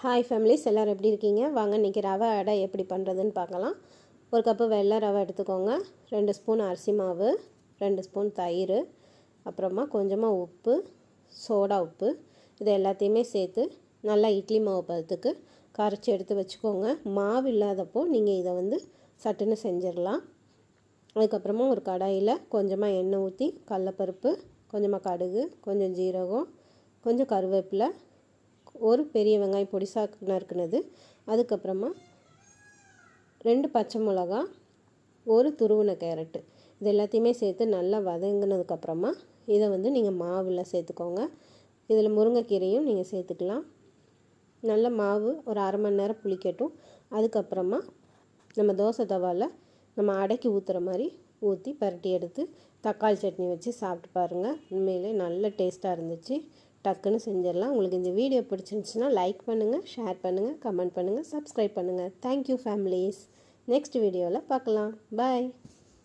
Hi families, எல்லோரும் எப்படி இருக்கீங்க? வாங்க இன்றைக்கி ரவை அடை எப்படி பண்ணுறதுன்னு பார்க்கலாம். ஒரு கப்பு வெள்ளை ரவை எடுத்துக்கோங்க, 2 ஸ்பூன் அரிசி மாவு, 2 ஸ்பூன் தயிர், அப்புறமா கொஞ்சமாக உப்பு, சோடா உப்பு, இது எல்லாத்தையுமே சேர்த்து நல்லா இட்லி மாவு பதத்துக்கு கரைச்சி எடுத்து வச்சுக்கோங்க. மாவு இல்லாதப்போ நீங்கள் இதை சட்டுன்னு செஞ்சிடலாம். அதுக்கப்புறமா ஒரு கடாயில் கொஞ்சமாக எண்ணெய் ஊற்றி கடலைப்பருப்பு, கொஞ்சமாக கடுகு, கொஞ்சம் ஜீரகம், கொஞ்சம் கருவேப்பிலை, ஒரு பெரிய வெங்காயம் பொடிசாக நறுக்குனது, அதுக்கப்புறமா 2 பச்சை மிளகா, ஒரு துருவின கேரட்டு, இது எல்லாத்தையுமே சேர்த்து நல்லா வதங்கினதுக்கப்புறமா இதை நீங்கள் மாவில் சேர்த்துக்கோங்க. இதில் முருங்கைக்கீரையும் நீங்கள் சேர்த்துக்கலாம். நல்ல மாவு ஒரு அரை மணி நேரம் புளிக்கட்டும். அதுக்கப்புறமா நம்ம தோசை தவாவில் நம்ம அடைக்கி ஊற்றுற மாதிரி ஊற்றி பரட்டி எடுத்து தக்காளி சட்னி வச்சு சாப்பிட்டு பாருங்கள். உண்மையிலே நல்ல டேஸ்ட்டாக இருந்துச்சு. டக்குன்னு செஞ்சிடலாம். உங்களுக்கு இந்த வீடியோ பிடிச்சிருந்துச்சுன்னா லைக் பண்ணுங்கள், ஷேர் பண்ணுங்கள், கமெண்ட் பண்ணுங்கள், சப்ஸ்கிரைப் பண்ணுங்கள். Thank you families. நெக்ஸ்ட் வீடியோவில் பார்க்கலாம். பாய்.